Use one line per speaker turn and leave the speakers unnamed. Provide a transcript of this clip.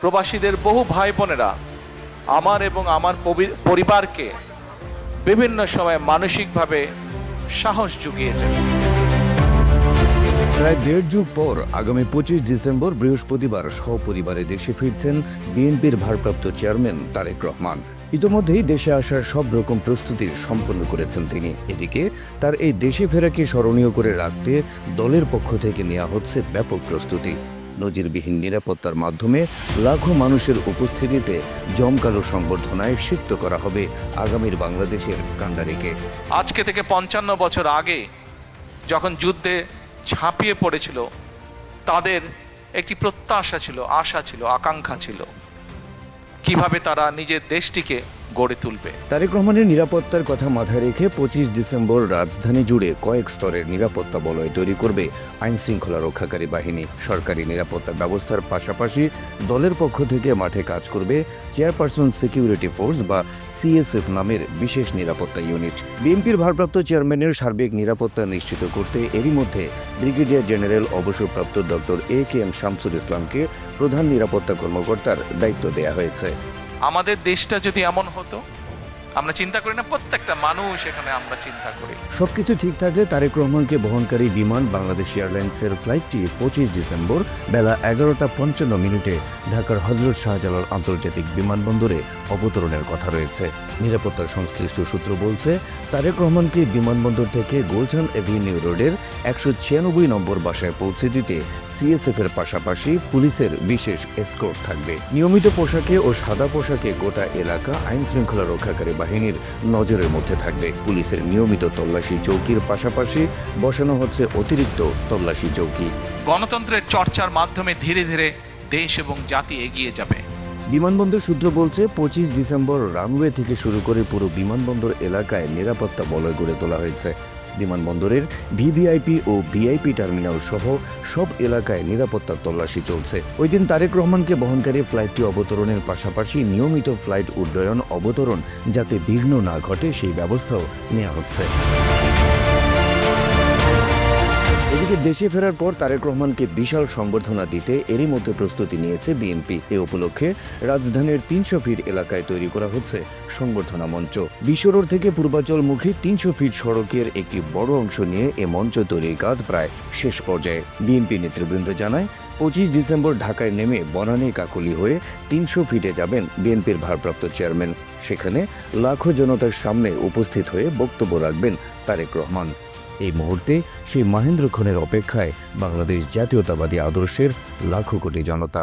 প্রবাসীদের বহু ভাই বোনেরা আমার এবং আমার পরিবারকে বিভিন্ন সময় মানসিকভাবে সাহস জুগিয়েছেন।
প্রায় দেড় যুগ পর আগামী 25 ডিসেম্বর বৃহস্পতিবার সপরিবারে দেশে ফিরছেন বিএনপির ভারপ্রাপ্ত চেয়ারম্যান তারেক রহমান। ইতোমধ্যেই দেশে আসার সব রকম প্রস্তুতি সম্পন্ন করেছেন তিনি। এদিকে তার এই দেশে ফেরাকে স্মরণীয় করে রাখতে দলের পক্ষ থেকে নেওয়া হচ্ছে ব্যাপক প্রস্তুতি। নজিরবিহীন নিরাপত্তার মাধ্যমে লাখো মানুষের উপস্থিতিতে জমকালো সংবর্ধনায় সিক্ত করা হবে আগামীর বাংলাদেশের কান্ডারিকে।
আজকে থেকে 55 বছর আগে যখন যুদ্ধে ঝাঁপিয়ে পড়েছিল, তাদের একটি প্রত্যাশা ছিল, আশা ছিল, আকাঙ্ক্ষা ছিল কিভাবে তারা নিজের দেশটিকে গড়ে তুলবে।
তারেক রহমানের নিরাপত্তার কথা মাথায় রেখে 25 ডিসেম্বর রাজধানী জুড়ে কয়েক স্তরের নিরাপত্তা বলয় তৈরি করবে আইন শৃঙ্খলা রক্ষাকারী বাহিনী। সরকারি নিরাপত্তা ব্যবস্থার পাশাপাশি দলের পক্ষ থেকে মাঠে কাজ করবে চেয়ারপারসন সিকিউরিটি ফোর্স বা সিএসএফ নামের বিশেষ নিরাপত্তা ইউনিট। বিএনপির ভারপ্রাপ্ত চেয়ারম্যানের সার্বিক নিরাপত্তা নিশ্চিত করতে এরই মধ্যে ব্রিগেডিয়ার জেনারেল অবসরপ্রাপ্ত ডক্টর এ.কে.এম. শামসুল ইসলামকে প্রধান নিরাপত্তা কর্মকর্তার দায়িত্ব দেওয়া হয়েছে।
আমাদের দেশটা যদি এমন হতো, আমরা চিন্তা করি না, প্রত্যেকটা মানুষ এখানে আমরা চিন্তা করি।
সবকিছু ঠিক থাকলে তারেক রহমানকে বহনকারী বিমান বাংলাদেশ এয়ারলাইন্সের ফ্লাইটটি 25 ডিসেম্বর বেলা 11:55 ঢাকার হযরত শাহজালাল আন্তর্জাতিক বিমানবন্দরে অবতরণের কথা রয়েছে। নিরাপত্তার সংশ্লিষ্ট সূত্র বলছে, তারেক রহমানকে বিমানবন্দর থেকে গুলশান এভিনিউ রোডের 196 নম্বর বাসায় পৌঁছে দিতে সিএসএফ এর পাশাপাশি পুলিশের বিশেষ এসকর্ট থাকবে। নিয়মিত পোশাকে ও সাদা পোশাকে গোটা এলাকা আইন শৃঙ্খলা রক্ষাকারী বাহিনীর নজরের মধ্যে থাকবে। পুলিশের নিয়মিত তল্লাশি চৌকির পাশাপাশি বসানো হচ্ছে অতিরিক্ত তল্লাশি চৌকি।
গণতন্ত্রের চর্চার মাধ্যমে ধীরে ধীরে দেশ এবং জাতি এগিয়ে যাবে।
বিমানবন্দর সূত্র বলছে, 25 ডিসেম্বর রানওয়ে থেকে শুরু করে পুরো বিমানবন্দর এলাকায় নিরাপত্তা বলয় গড়ে তোলা হয়েছে। বিমানবন্দরের ভিভিআইপি ও ভিআইপি টার্মিনাল সহ সব এলাকায় নিরাপত্তার তল্লাশি চলছে। ওই দিন তারেক রহমানকে বহনকারী ফ্লাইটটি অবতরণের পাশাপাশি নিয়মিত ফ্লাইট উড্ডয়ন অবতরণ যাতে বিঘ্ন না ঘটে সেই ব্যবস্থাও নেওয়া হচ্ছে। এদিকে দেশে ফেরার পর তারেক রহমানকে বিশাল সংবর্ধনা দিতে এরই মধ্যে প্রস্তুতি নিয়েছে বিএনপি। এ উপলক্ষে রাজধানীর 300 ফিট এলাকায় তৈরি করা হচ্ছে সংবর্ধনা মঞ্চ। বিশ্ব রোড থেকে পূর্বাচলমুখী 300 ফিট সড়কের একটি বড় অংশ নিয়ে এ মঞ্চ তৈরির কাজ প্রায় শেষ পর্যায়ে। বিএনপি নেতৃবৃন্দ জানায়, 25 ডিসেম্বর ঢাকায় নেমে বনানী কাকলী হয়ে 300 ফিটে যাবেন বিএনপির ভারপ্রাপ্ত চেয়ারম্যান। সেখানে লাখো জনতার সামনে উপস্থিত হয়ে বক্তব্য রাখবেন তারেক রহমান। এই মুহূর্তে সেই মহেন্দ্রক্ষণের অপেক্ষায় বাংলাদেশ জাতীয়তাবাদী আদর্শের লাখো কোটি জনতা।